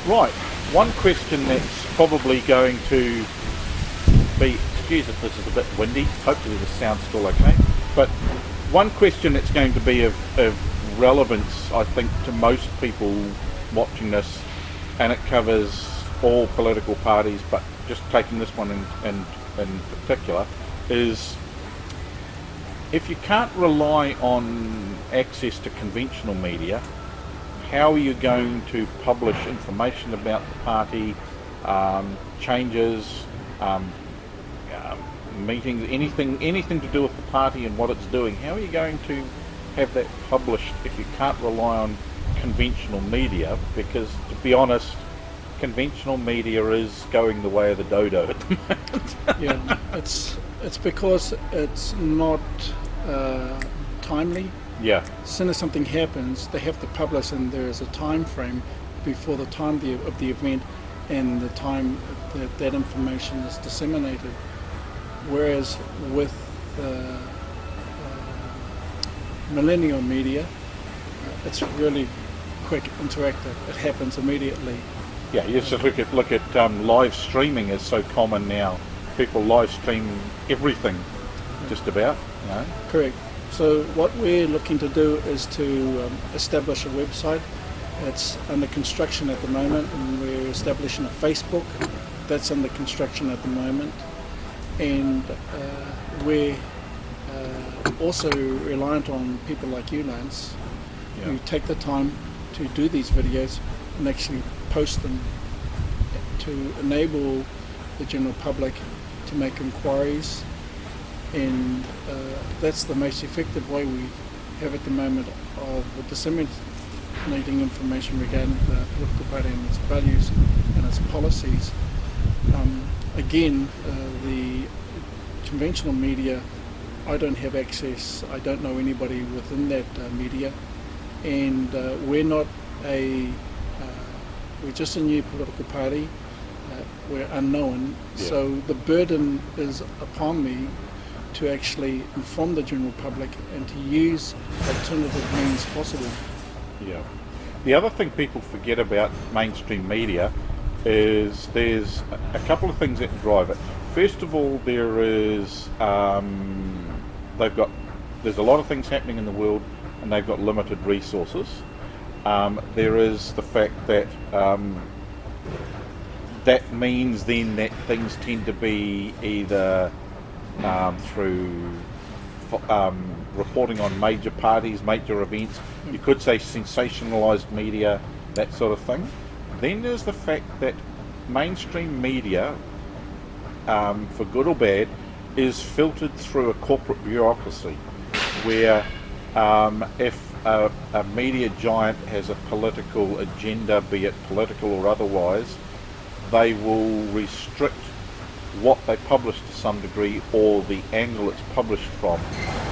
Right. One question that's probably going to be, excuse if this is a bit windy, hopefully the sound's still okay, but one question that's going to be of relevance, I think, to most people watching this, and it covers all political parties, but just taking this one in particular, is if you can't rely on access to conventional media, how are you going to publish information about the party, changes, meetings, anything to do with the party and what it's doing? How are you going to have that published if you can't rely on conventional media? Because, to be honest, conventional media is going the way of the dodo at the moment. Yeah, it's because it's not timely. Yeah. As soon as something happens, they have to publish, and there is a time frame before the time of the event and the time that information is disseminated. Whereas with millennial media, it's really quick, interactive. It happens immediately. Yeah, you just look at live streaming is so common now. People live stream everything, just about. You know. Correct. So what we're looking to do is to establish a website. It's under construction at the moment, and we're establishing a Facebook that's under construction at the moment. And we're also reliant on people like you, Lance, who take the time to do these videos and actually post them to enable the general public to make inquiries. And that's the most effective way we have at the moment of disseminating information regarding the political party and its values and its policies. Again, the conventional media, I don't have access. I don't know anybody within that media, and we're not we're just a new political party. We're unknown, so the burden is upon me to actually inform the general public and to use alternative means possible. Yeah. The other thing people forget about mainstream media is there's a couple of things that drive it. First of all, there's a lot of things happening in the world, and they've got limited resources. There is the fact that that means then that things tend to be either through reporting on major parties, major events. You could say sensationalised media, that sort of thing. Then there's the fact that mainstream media, for good or bad, is filtered through a corporate bureaucracy where if a media giant has a political agenda, be it political or otherwise, they will restrict what they publish to some degree, or the angle it's published from.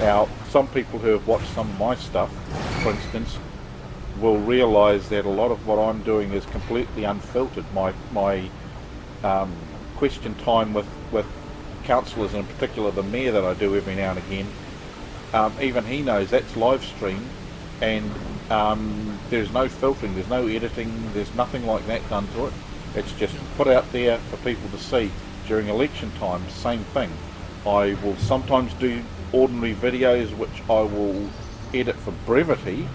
Now, some people who have watched some of my stuff, for instance, will realise that a lot of what I'm doing is completely unfiltered. My question time with councillors, and in particular the mayor that I do every now and again, even he knows that's live stream, and there's no filtering, there's no editing, there's nothing like that done to it. It's just put out there for people to see. During election time, same thing. I will sometimes do ordinary videos which I will edit for brevity,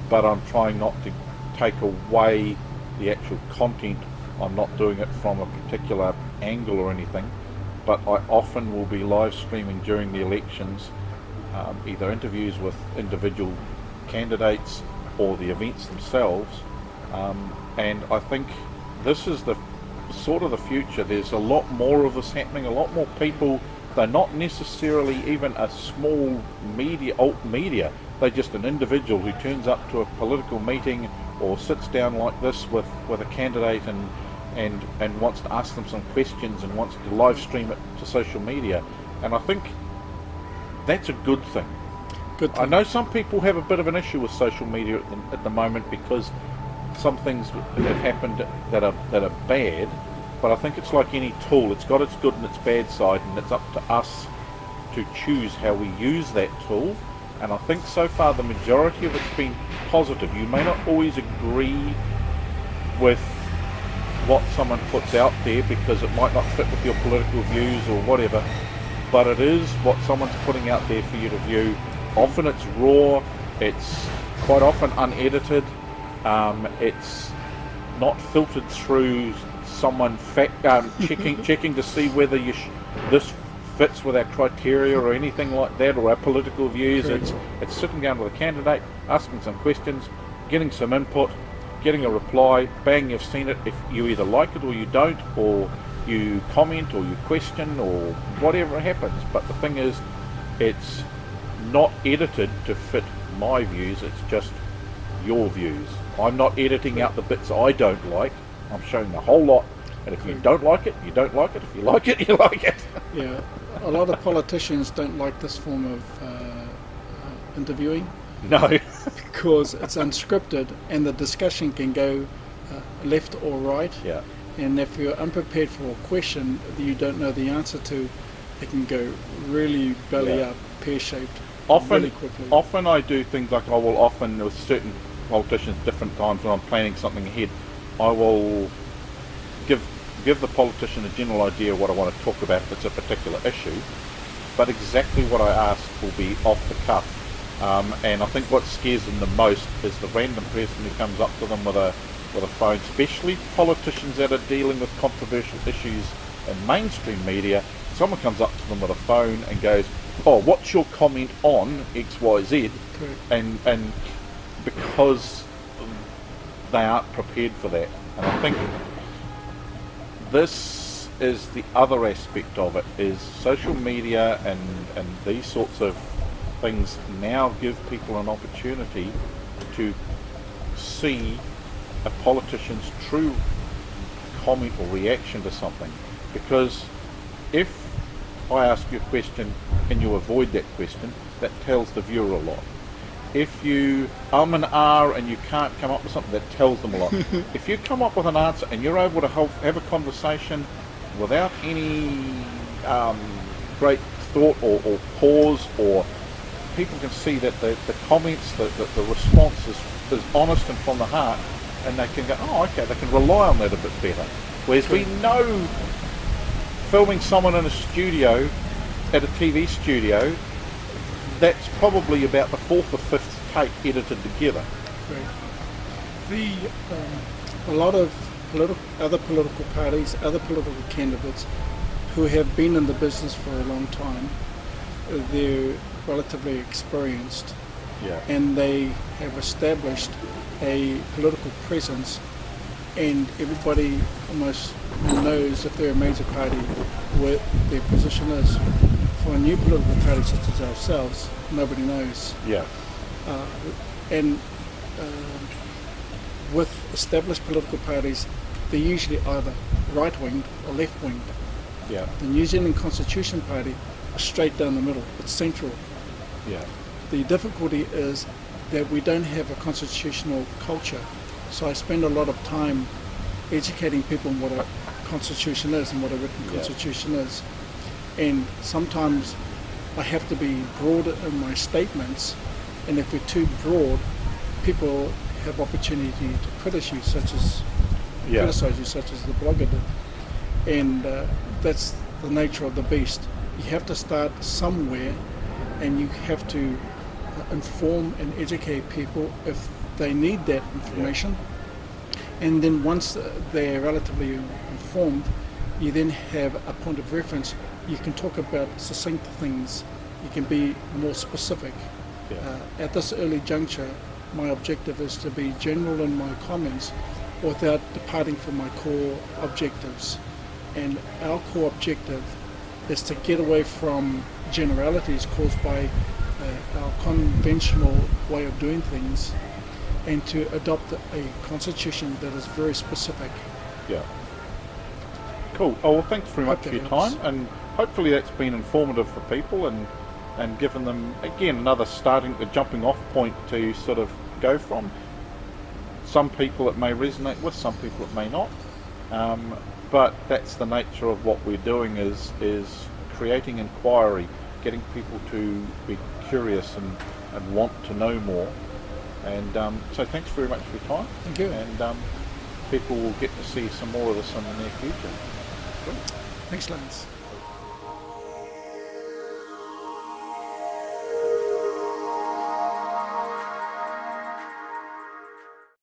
but I'm trying not to take away the actual content. I'm not doing it from a particular angle or anything, but I often will be live streaming during the elections, either interviews with individual candidates or the events themselves, and I think this is the sort of the future. There's a lot more of this happening, a lot more people. They're not necessarily even a small alt media, they're just an individual who turns up to a political meeting or sits down like this with a candidate and wants to ask them some questions and wants to live stream it to social media. And I think that's a good thing. I know some people have a bit of an issue with social media at the moment because some things have happened that are bad, but I think it's like any tool. It's got its good and its bad side, and it's up to us to choose how we use that tool. And I think so far the majority of it's been positive. You may not always agree with what someone puts out there because it might not fit with your political views or whatever, but it is what someone's putting out there for you to view. Often it's raw, it's quite often unedited, it's not filtered through someone checking to see whether this fits with our criteria or anything like that, or our political views. It's sitting down with a candidate, asking some questions, getting some input, getting a reply, bang, you've seen it. If you either like it or you don't, or you comment or you question or whatever happens. But the thing is, it's not edited to fit my views, it's just your views. I'm not editing out the bits I don't like, I'm showing the whole lot. And if you don't like it, you don't like it. If you like it, you like it. Yeah, a lot of politicians don't like this form of interviewing. No. Because it's unscripted and the discussion can go left or right. Yeah. And if you're unprepared for a question that you don't know the answer to, it can go really belly up, pear-shaped, really quickly. Often I do things like I will often, with certain politicians, different times when I'm planning something ahead, I will give the politician a general idea of what I want to talk about if it's a particular issue, but exactly what I ask will be off the cuff. And I think what scares them the most is the random person who comes up to them with a phone, especially politicians that are dealing with controversial issues in mainstream media. Someone comes up to them with a phone and goes, "Oh, what's your comment on XYZ?" And because they aren't prepared for that. And I think this is the other aspect of it, is social media and these sorts of things now give people an opportunity to see a politician's true comment or reaction to something. Because if I ask you a question and you avoid that question, that tells the viewer a lot. If you and R and you can't come up with something, that tells them a lot. If you come up with an answer and you're able to have a conversation without any great thought or pause, or people can see that the comments, the response is honest and from the heart, and they can go, oh, okay, they can rely on that a bit better. Whereas we know filming someone in a studio, at a TV studio, that's probably about the fourth or fifth take edited together. Right. A lot of other political parties, other political candidates who have been in the business for a long time, they're relatively experienced, and they have established a political presence, and everybody almost knows, if they're a major party, what their position is. For a new political party such as ourselves, nobody knows. With established political parties, they're usually either right-winged or left-winged. The New Zealand Constitution Party is straight down the middle. It's central. The difficulty is that we don't have a constitutional culture. So I spend a lot of time educating people on what a constitution is and what a written constitution is. And sometimes I have to be broad in my statements, and if we're too broad, people have opportunity to criticize you, such as the blogger did. And that's the nature of the beast. You have to start somewhere, and you have to inform and educate people if they need that information. And then once they're relatively informed, you then have a point of reference. You can talk about succinct things. You can be more specific. At this early juncture, my objective is to be general in my comments without departing from my core objectives. And our core objective is to get away from generalities caused by our conventional way of doing things, and to adopt a constitution that is very specific. Cool. Oh, well, thanks very much for your time, and hopefully that's been informative for people and given them, again, another jumping off point to sort of go from. Some people it may resonate with, some people it may not, but that's the nature of what we're doing, is creating inquiry, getting people to be curious and want to know more. And so thanks very much for your time. Thank you. And people will get to see some more of this in the near future. Thanks, Lance.